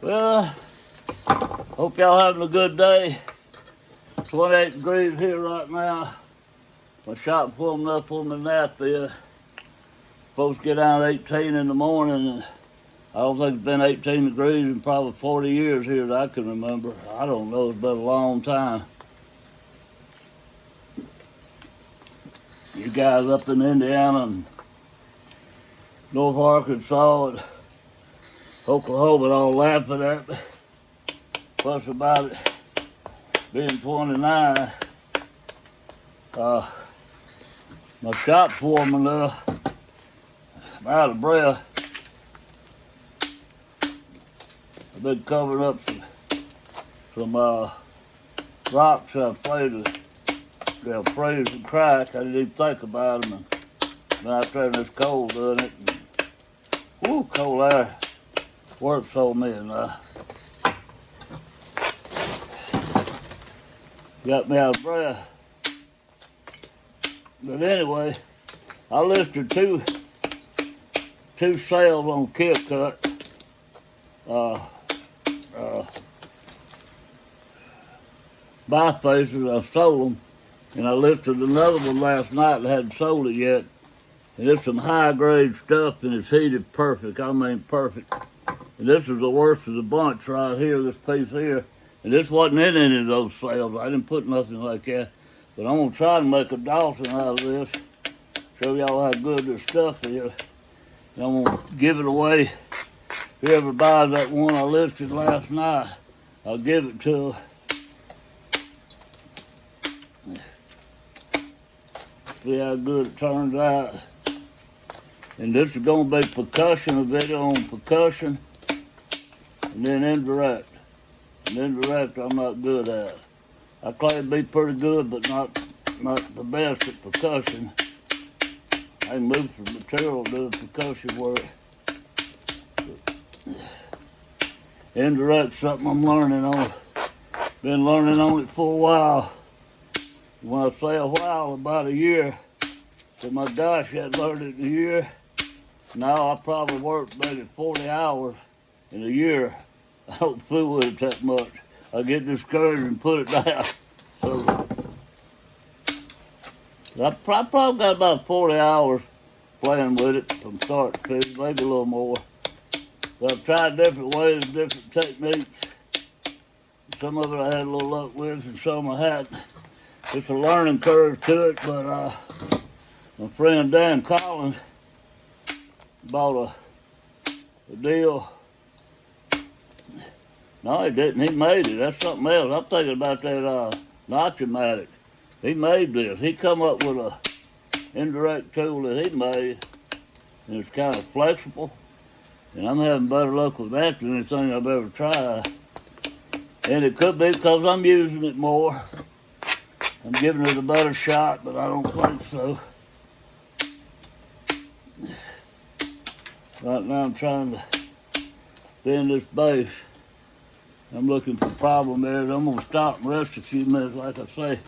Well, hope y'all having a good day. 28 degrees here right now. My shop warming up on the nap there. Supposed to get down to 18 in the morning, and I don't think it's been 18 degrees in probably 40 years here that I can remember. I don't know, it's been a long time. You guys up in Indiana and North Arkansas and Oklahoma all laughing at me. Plus about it being 29. My shop's warming up. I'm out of breath. I've been covering up some rocks I played with. They'll freeze and crack. I didn't even think about them. And then I turned this cold doing it. And, whoo, cold air works on me and got me out of breath. But anyway, I listed two sales on Kip Cut. Bifaces, I sold them. And I listed another one last night that hadn't sold it yet. And it's some high-grade stuff, and it's heated perfect. I mean perfect. And this is the worst of the bunch right here, this piece here. And this wasn't in any of those sales. I didn't put nothing like that. But I'm going to try to make a Dalton out of this. Show y'all how good this stuff is. And I'm going to give it away. Whoever buys that one I listed last night, I'll give it to her. See how good it turns out. And this is going to be percussion, a video on percussion, and then indirect. And indirect I'm not good at. I claim to be pretty good, but not the best at percussion. I can move some material doing percussion work. Indirect something I'm learning on. Been learning on it for a while. When I say a while, about a year. So my gosh, I hadn't learned it in a year. Now I probably worked maybe 40 hours in a year. I don't fool with it that much. I get discouraged and put it down. So I probably got about 40 hours playing with it from start to finish, maybe a little more. But I've tried different ways, different techniques. Some of it I had a little luck with, and some I hadn't. It's a learning curve to it, but my friend Dan Collins bought a deal. No, he didn't. He made it. That's something else. I'm thinking about that Nachomatic. He made this. He come up with a indirect tool that he made, and it's kind of flexible. And I'm having better luck with that than anything I've ever tried. And it could be because I'm using it more. I'm giving it a better shot, but I don't think so. Right now I'm trying to bend this base. I'm looking for problem areas. I'm gonna stop and rest a few minutes, like I say.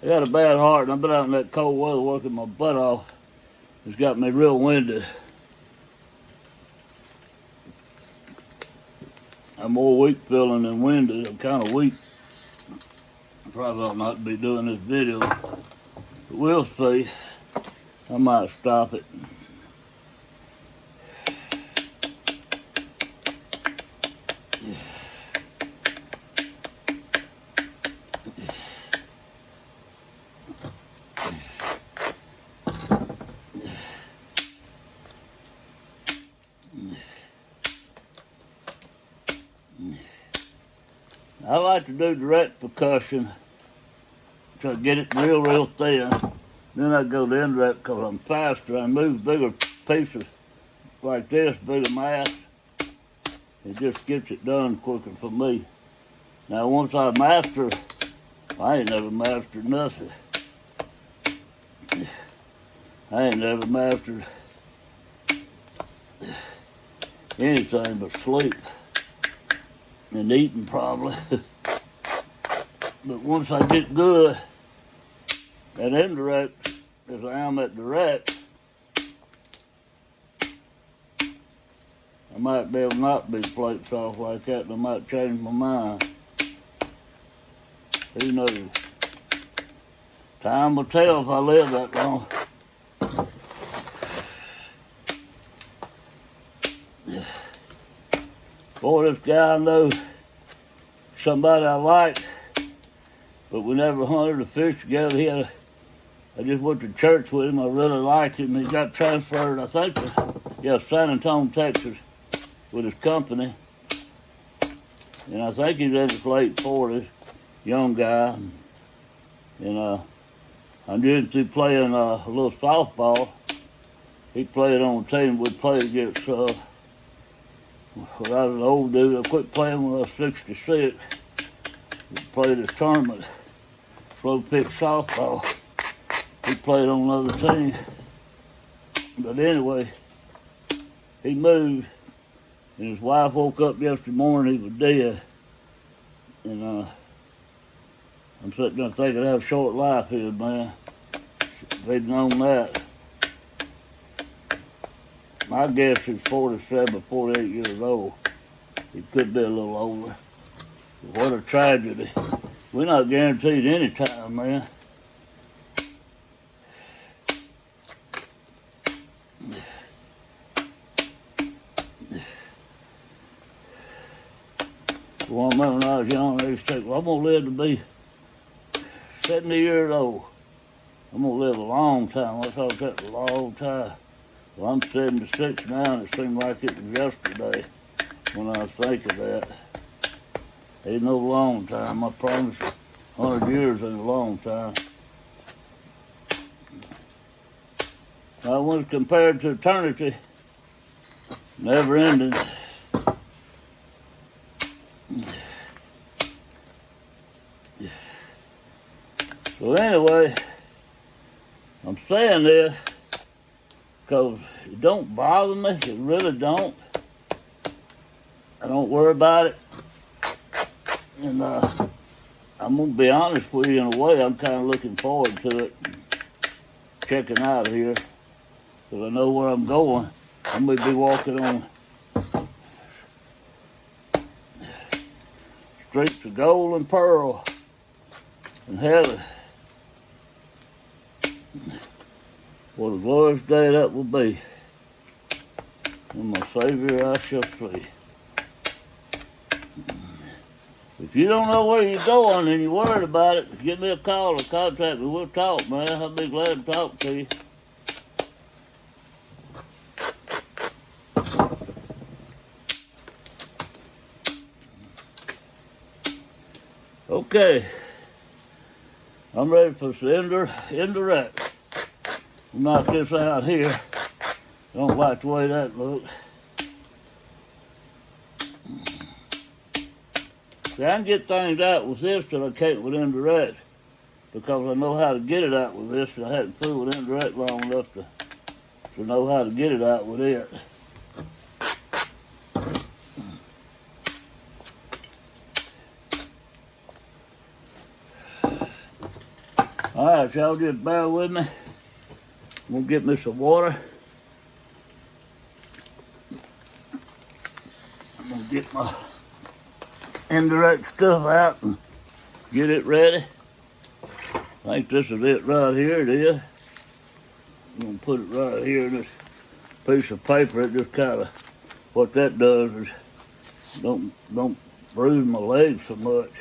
I got a bad heart, and I've been out in that cold weather working my butt off. It's got me real winded. I'm more weak feeling than winded. I'm kind of weak. Probably ought not to be doing this video, but we'll see. I might stop it. I like to do direct percussion. Try to get it real thin. Then I go to indirect because I'm faster. I move bigger pieces like this, bigger mass. It just gets it done quicker for me. Now once I master, I ain't never mastered nothing. I ain't never mastered anything but sleep and eating probably. But once I get good at indirect, as I am at direct, might be able to not be flakes off like that, and I might change my mind. Who knows? Time will tell if I live that long. Boy, this guy I know, somebody I liked, but we never hunted or fished together. I just went to church with him. I really liked him. He got transferred, I think, to San Antonio, Texas, with his company. And I think he's in his late 40s, young guy. And I knew him through playing a little softball. He played on a team we played against when I was an old dude. I quit playing when I was 66. We played a tournament, slow pitch softball. He played on another team. But anyway, he moved, and his wife woke up yesterday morning, he was dead. And I'm sitting there thinking how short life is, man. If he'd known that. My guess he's 47 or 48 years old. He could be a little older. But what a tragedy. We're not guaranteed any time, man. Well, I remember when I was young, I used to think, well, I'm going to live to be 70 years old. I'm going to live a long time. I thought that was a long time. Well, I'm 76 now, and it seemed like it was yesterday when I was thinking that. Ain't no long time, I promise you. 100 years ain't a long time. Now, when it's compared to eternity, never ending. So anyway, I'm saying this because it don't bother me. It really don't. I don't worry about it. And I'm going to be honest with you in a way. I'm kind of looking forward to it. Checking out of here. Because I know where I'm going. I'm going to be walking on streets of gold and pearl and heaven. What a glorious day that will be. And my Savior I shall see. If you don't know where you're going and you're worried about it, give me a call or contact me. We'll talk, man. I'll be glad to talk to you. Okay. I'm ready for some indirect. Knock this out here. Don't like the way that looks. See, I can get things out with this that I can't with indirect because I know how to get it out with this. I hadn't fooled with indirect long enough to know how to get it out with it. All right, y'all just bear with me. I'm gonna get me some water. I'm gonna get my indirect stuff out and get it ready. I think this is it right here. It is. I'm gonna put it right here in this piece of paper. It just kind of, what that does is don't bruise my legs so much.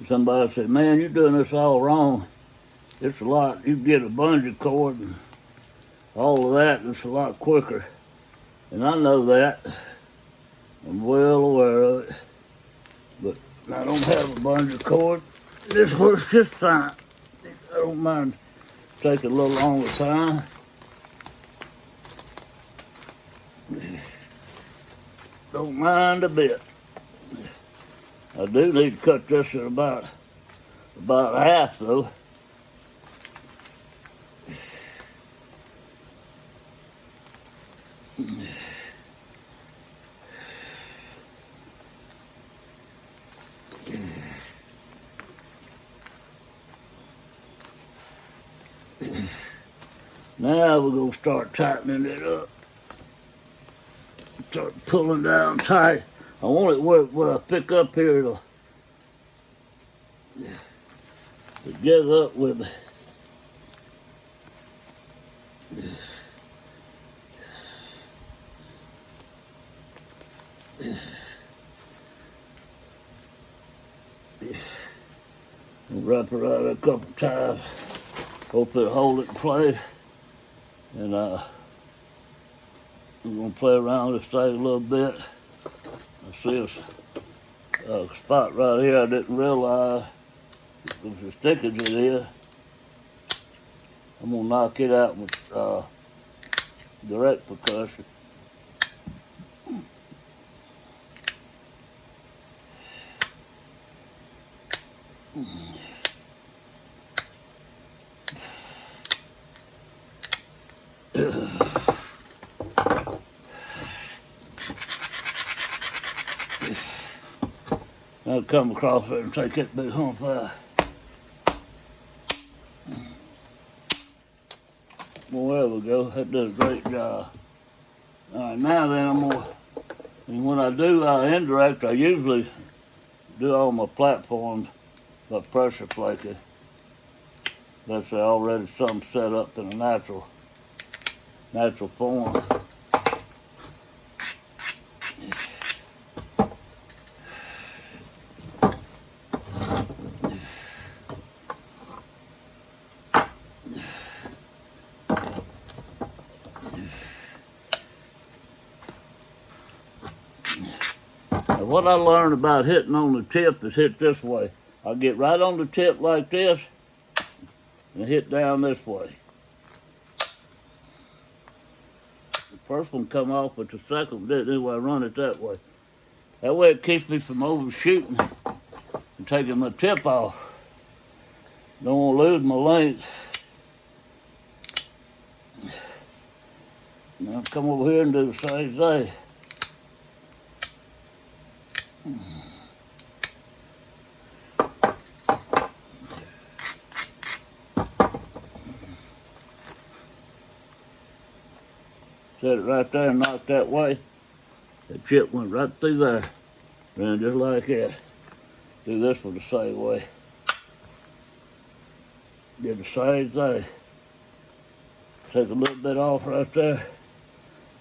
Somebody said, man, you're doing this all wrong. It's a lot. You get a bungee cord and all of that, and it's a lot quicker. And I know that. I'm well aware of it. But I don't have a bungee cord. This works just fine. I don't mind taking a little longer time. Don't mind a bit. I do need to cut this at about half though. Now we're gonna start tightening it up. Start pulling down tight. I want it where I pick up here to get up with me. Wrap it around a couple times. Hope it'll hold it in place. And I'm gonna play around with this thing a little bit. I see a spot right here I didn't realize it was as thick as it is. I'm gonna knock it out with direct percussion. I'll come across there and take that big hump out. Well, there we go. That does a great job. All right, now then and when I do indirect, I usually do all my platforms by pressure flaking. That's already some set up in a natural form. Now, what I learned about hitting on the tip is hit this way. I get right on the tip like this and hit down this way. The first one come off, but the second one didn't. Anyway, I run it that way. That way it keeps me from overshooting and taking my tip off. Don't want to lose my length. Now come over here and do the same thing. Set it right there and knock that way. The chip went right through there. Ran just like that. Do this one the same way. Did the same thing. Take a little bit off right there.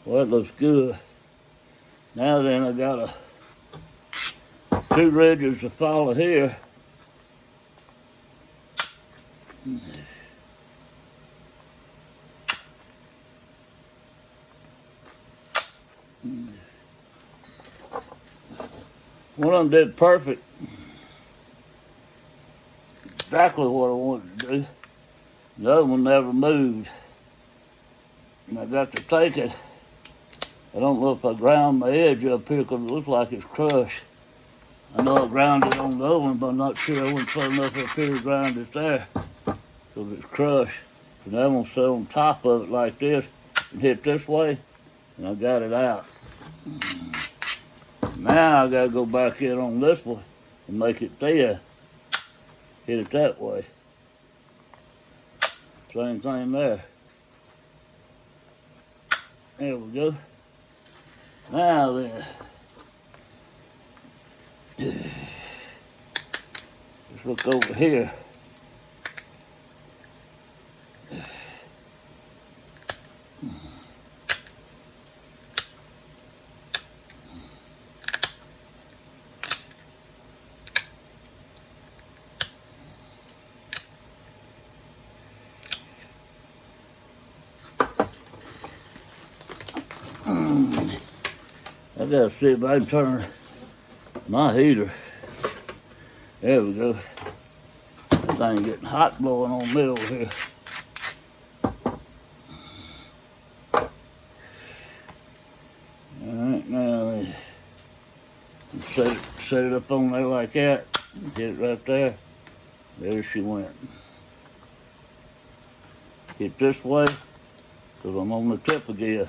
Well, that looks good. Now then, I got two ridges to follow here. One of them did perfect. Exactly what I wanted to do. The other one never moved. And I got to take it. I don't know if I ground my edge up here because it looks like it's crushed. I know I grounded it on the other one, but I'm not sure I wouldn't put enough up here to ground it there because it's crushed. So now I'm going to sit on top of it like this and hit this way, and I got it out. Now I got to go back in on this one and make it thin. Hit it that way. Same thing there. There we go. Now then, let's look over here. I gotta see if I can turn my heater. There we go. That thing getting hot blowing on me over here. Alright, now set it up on there like that. Hit it right there. There she went. Hit this way, because I'm on the tip again.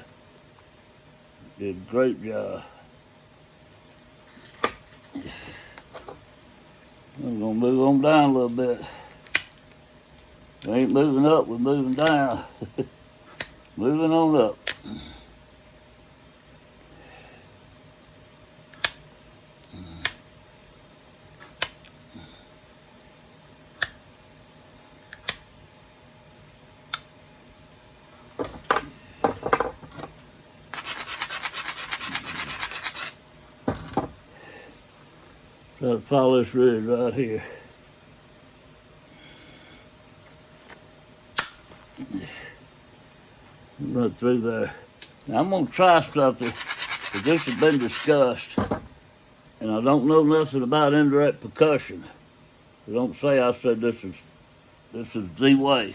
Did a great job. I'm gonna move on down a little bit. We ain't moving up, we're moving down. Moving on up. Try to follow this ridge right here. Run through there. Now I'm gonna try something, but this has been discussed, and I don't know nothing about indirect percussion. So don't say I said this is the way.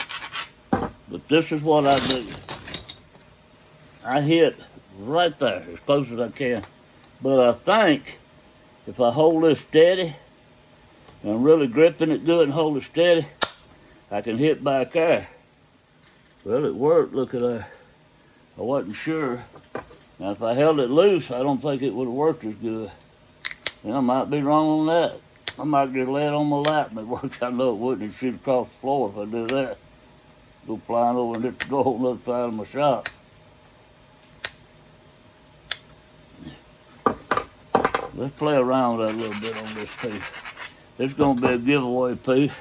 But this is what I do. I hit right there, as close as I can. But I think if I hold this steady, and I'm really gripping it good and hold it steady, I can hit back there. Well, it worked, look at that. I wasn't sure. Now, if I held it loose, I don't think it would have worked as good. And I might be wrong on that. I might just lay it on my lap and it works. I know it wouldn't. It'd shoot across the floor if I do that. Go flying over and hit the goal on the other side of my shop. Let's play around with that a little bit on this piece. This is going to be a giveaway piece.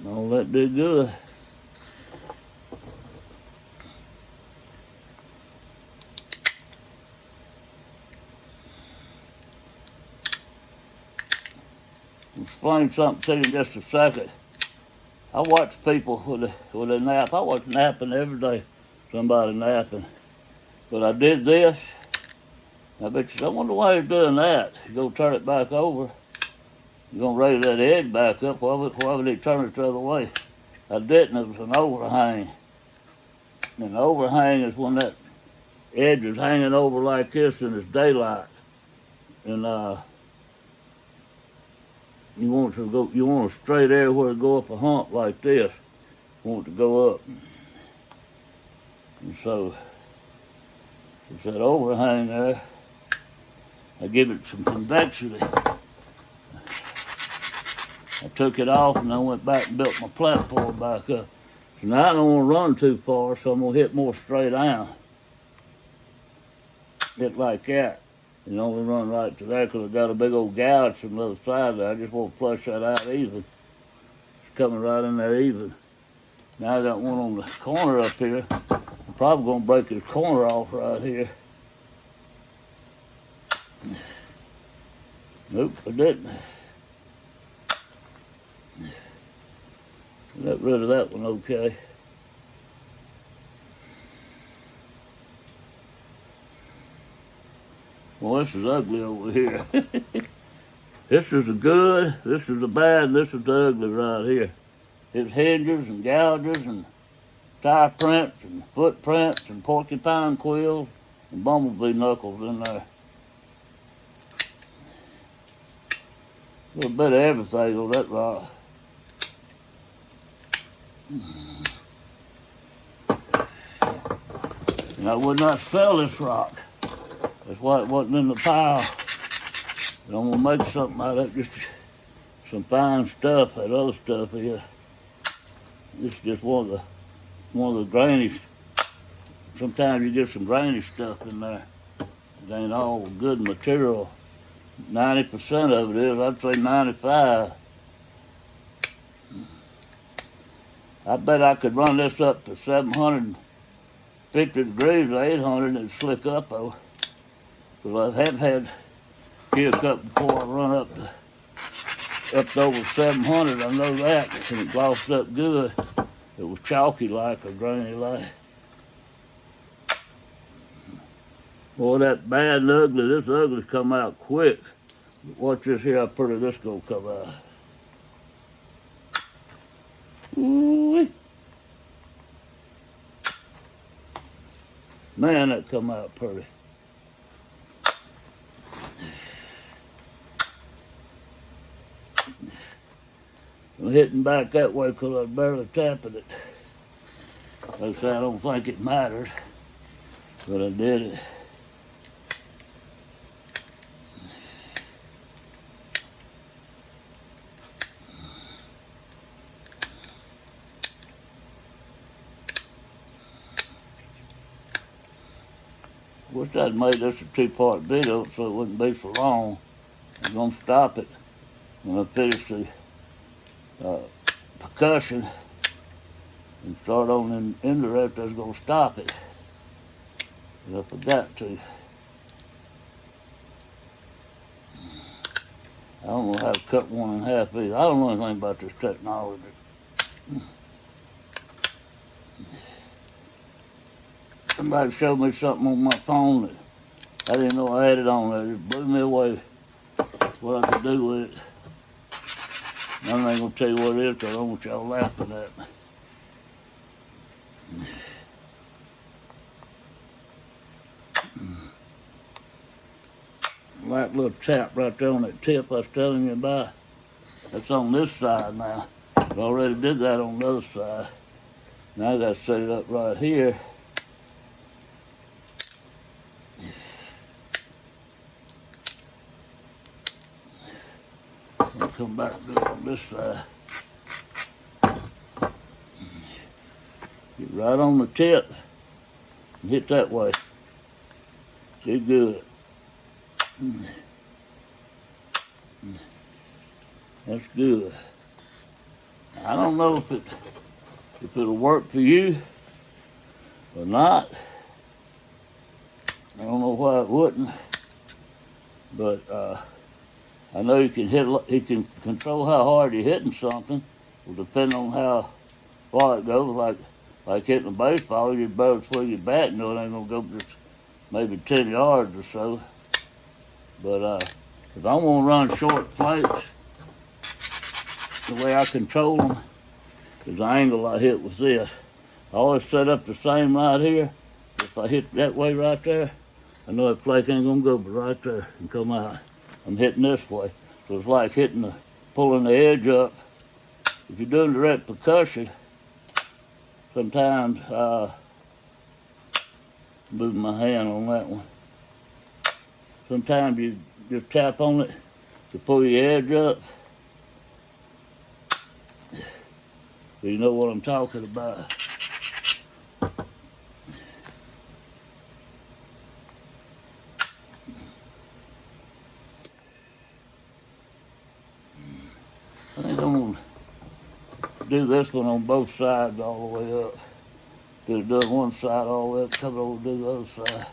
All that did good. I'll explain something to you in just a second. I watch people with a nap. I watch napping every day. Somebody napping. But I did this. I bet you, I wonder why you're doing that. You go turn it back over. You're going to raise that edge back up. Why would he turn it the other way? I didn't. It was an overhang. And an overhang is when that edge is hanging over like this and it's daylight. And you want a straight air where it go up a hump like this. You want it to go up. And so, it's that overhang there. I give it some convexity. I took it off and I went back and built my platform back up. So now I don't want to run too far, so I'm going to hit more straight down. Hit like that. And only run right to there because I got a big old gouge from the other side there. I just want to flush that out even. It's coming right in there even. Now I got one on the corner up here. I'm probably going to break this corner off right here. Nope, I didn't. Got rid of that one okay. Well, this is ugly over here. This is the good, this is the bad, and this is the ugly right here. It's hinges and gouges and tie prints and footprints and porcupine quills and bumblebee knuckles in there. A little bit of everything on that rock. And I would not sell this rock. That's why it wasn't in the pile. But I'm gonna make something out of it, just some fine stuff, that other stuff here. This is just one of the grainy. Sometimes you get some grainy stuff in there. It ain't all good material. 90% of it is, I'd say 95. I bet I could run this up to 750 degrees or 800 and it'd slick up though. Because I have had kill cut before I run up to over 700, I know that, and it glossed up good. It was chalky like or grainy like. Boy, that bad and ugly, this ugly's come out quick. Watch this here, how pretty this gonna come out. Ooh-wee. Man, that come out pretty. I'm hitting back that way because I was barely tapping it. Like I said, I don't think it matters, but I did it. Wish I'd made this a two-part video so it wouldn't be so long. I'm gonna stop it. when I finish the percussion and start on an indirect, that's gonna stop it. But I forgot to. I don't know how to cut one in half either. I don't know anything about this technology. Somebody showed me something on my phone that I didn't know I had it on there. It just blew me away what I could do with it. I ain't gonna tell you what it is because I don't want y'all laughing at me. That little tap right there on that tip I was telling you about, that's on this side now. I already did that on the other side. Now I gotta set it up right here. I'll come back and do it on this side. Get right on the tip and hit that way. Get good. That's good. I don't know if it'll work for you or not. I don't know why it wouldn't, but I know you can control how hard you're hitting something. Will depend on how far it goes. Like hitting a baseball, you'd better swing your bat and know it ain't gonna go just maybe 10 yards or so. But if I want to run short plates, the way I control them is the angle I hit with this. I always set up the same right here. If I hit that way right there, I know that flake ain't gonna go but right there and come out. I'm hitting this way. So it's like pulling the edge up. If you're doing direct percussion, sometimes move my hand on that one. Sometimes you just tap on it to pull your edge up. So you know what I'm talking about. I think I'm gonna do this one on both sides all the way up. Just do one side all the way up, come over and do the other side.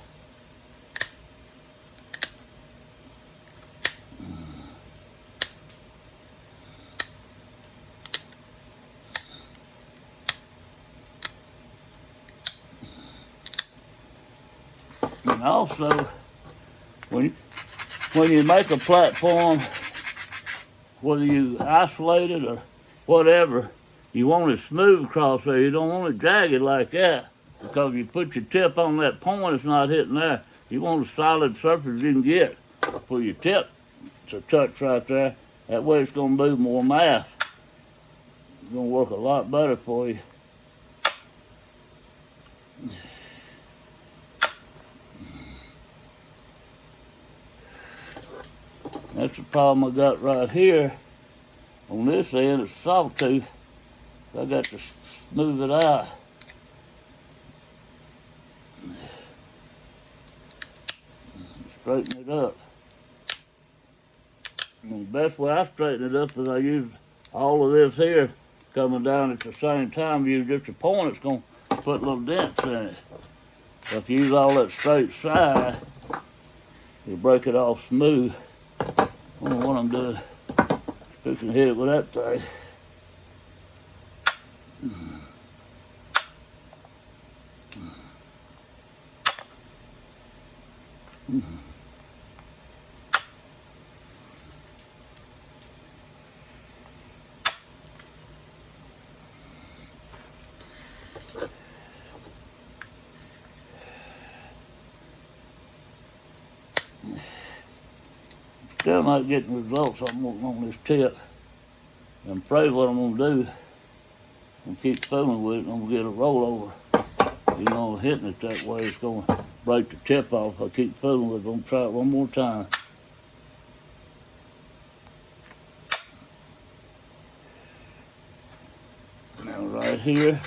And also, when you make a platform, whether you isolate it or whatever, you want it smooth across there. You don't want it jagged like that, because you put your tip on that point, it's not hitting there. You want a solid surface you can get for your tip to touch right there. That way it's going to move more mass. It's going to work a lot better for you. That's the problem I got right here. On this end, it's sawtooth. I got to smooth it out. Straighten it up. And the best way I straighten it up is I use all of this here coming down at the same time. Use just a point, it's going to put little dents in it. So if you use all that straight side, you break it off smooth. I don't know what I'm doing. Fixing to hit it with that thing. Still not getting results I'm working on this tip. I'm afraid what I'm gonna do, I'm gonna keep fooling with it and I'm gonna get a rollover. You know, hitting it that way, it's gonna break the tip off. I keep fooling with it. I'm gonna try it one more time. Now right here.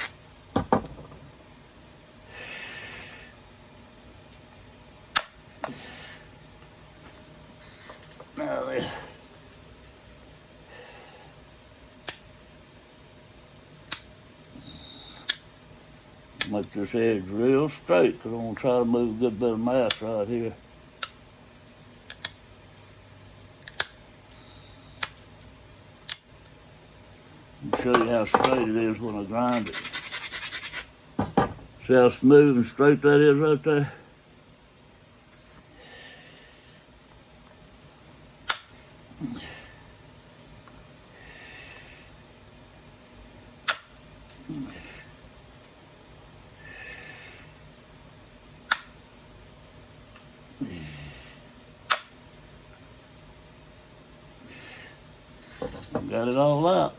Now Make this edge real straight, because I'm going to try to move a good bit of mass right here. I'll show you how straight it is when I grind it. See how smooth and straight that is right there? Got it all out.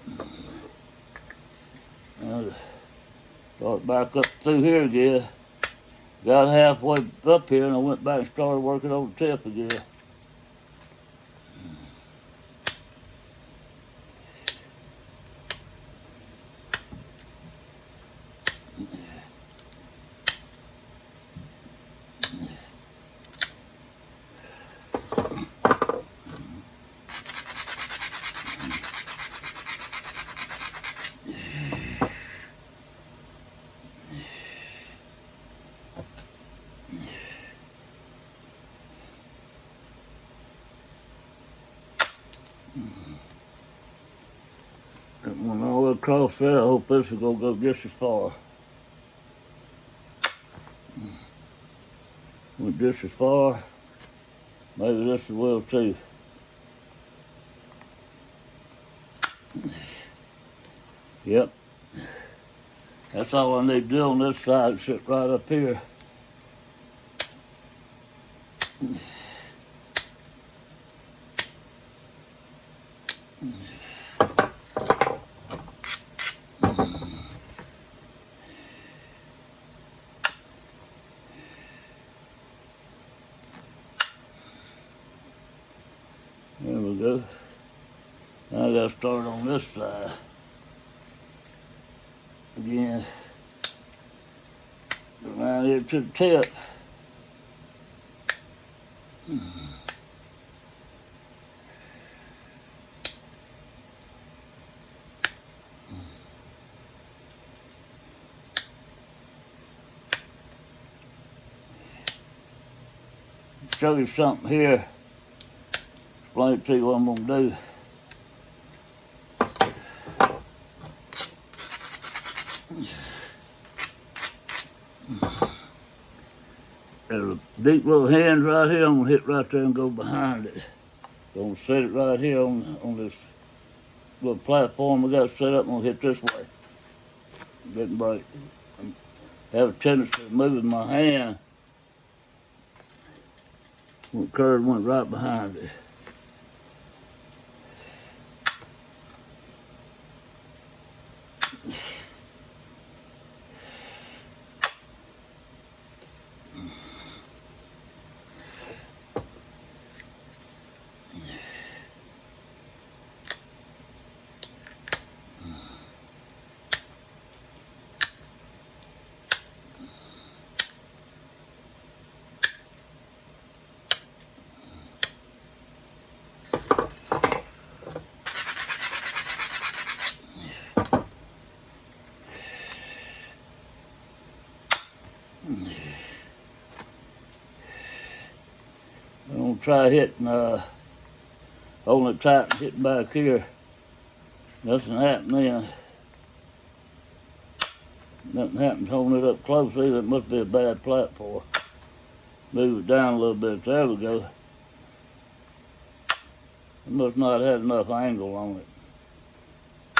Now, start back up through here again. Got halfway up here and I went back and started working on the tip again. That one all the way across there, I hope this is going to go just as far. Went just as far. Maybe this will too. Yep. That's all I need to do on this side, sit right up here. There we go. Now I got to start on this side. Again. Around here to the tip. Show you something here. Explain it to you what I'm going to do. There's a deep little hinge right here. I'm going to hit right there and go behind it. So I'm going to set it right here on this little platform I got set up. I'm going to hit this way. Didn't break. I have a tendency of moving my hand. The curve went right behind it. I'm going to try hitting, holding it tight and hitting back here. Nothing happened then. Nothing happened holding it up close either. It must be a bad platform. Move it down a little bit. There we go. It must not have had enough angle on it.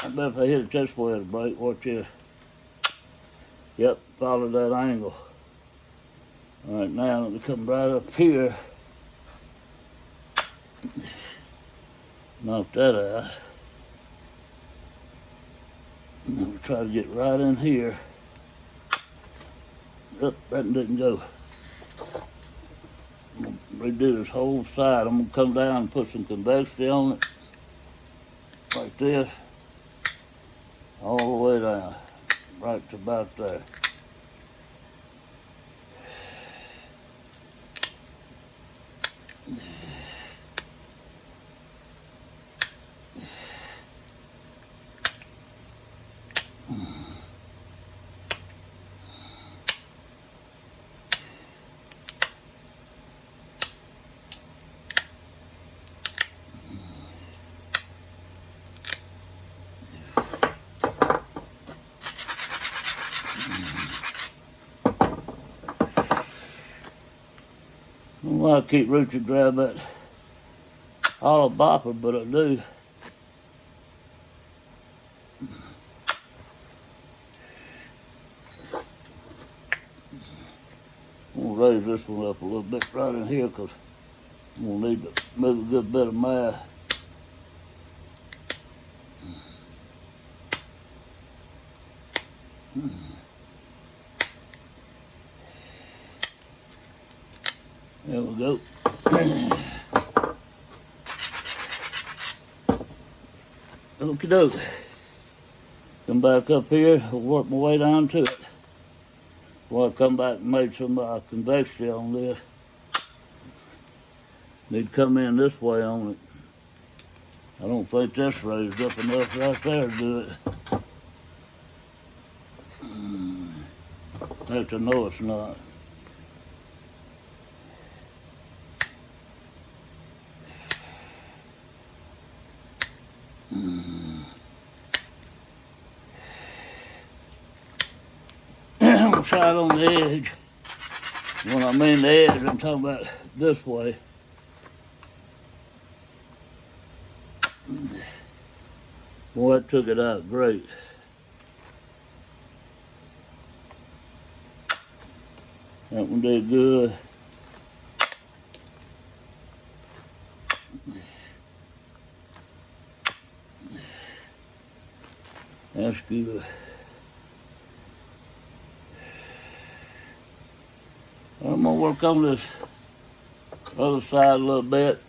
I bet if I hit it this way it'll break. Watch this. Yep, follow that angle. All right, now let me come right up here. Knock that out. And then we'll try to get right in here. Oop, that didn't go. I'm going to redo this whole side. I'm going to come down and put some convexity on it. Like this. All the way down. Right to about there. Well, I keep reaching to grab that hollow bopper, but I do. I'm gonna raise this one up a little bit right in here because I'm gonna need to move a good bit of mass. There we go. Okie doke. Come back up here, I'll work my way down to it. Before I come back and make some convexity on this. Need to come in this way on it. I don't think that's raised up enough right there to do it. Have to know it's not. Side on the edge. When I mean the edge, I'm talking about this way. Boy, that took it out great. That one did good. That's good. I'm gonna work on this other side a little bit.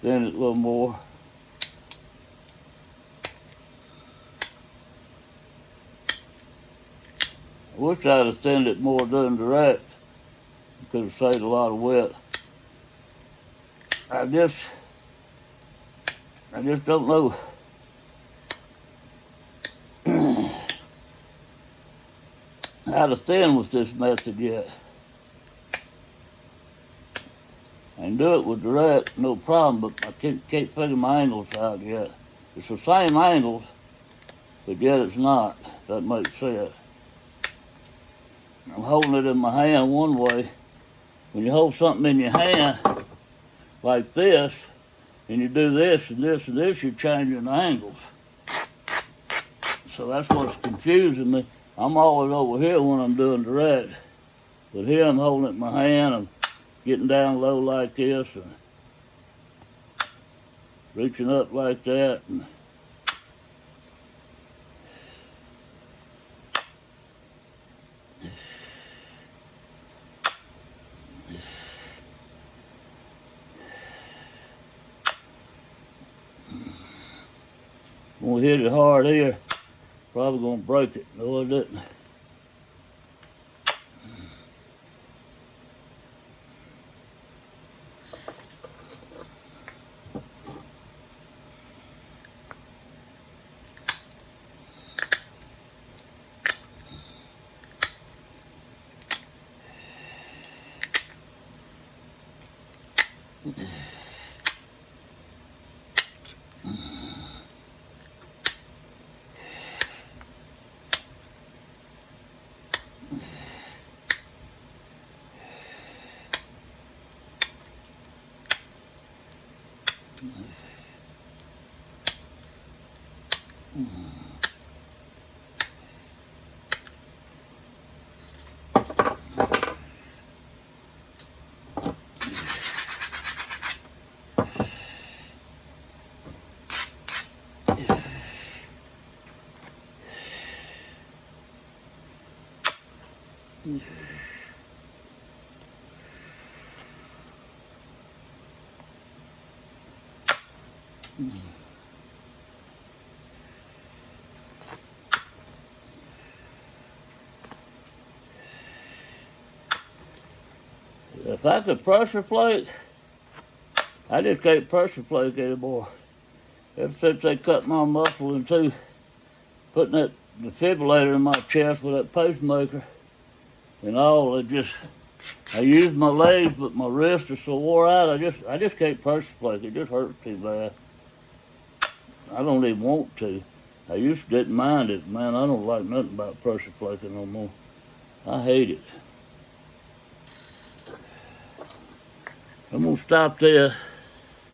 Thin it a little more. I wish I'd have thinned it more during direct. Could have saved a lot of wet. I just don't know. How to thin with this method yet. I can do it with direct, no problem, but I can't figure my angles out yet. It's the same angles, but yet it's not. That makes sense. I'm holding it in my hand one way. When you hold something in your hand like this, and you do this and this and this, you're changing the angles. So that's what's confusing me. I'm always over here when I'm doing direct. But here I'm holding it in my hand, I'm getting down low like this, and reaching up like that. And when we hit it hard here, probably gonna break it. No, it didn't. If I could pressure flake, I just can't pressure flake anymore. Ever since they cut my muscle in two, putting that defibrillator in my chest with that pacemaker and all, I use my legs, but my wrist is so wore out, I just can't pressure flake. It just hurts too bad. I don't even want to. I used to didn't mind it, man. I don't like nothing about pressure flaking no more. I hate it. I'm gonna stop there.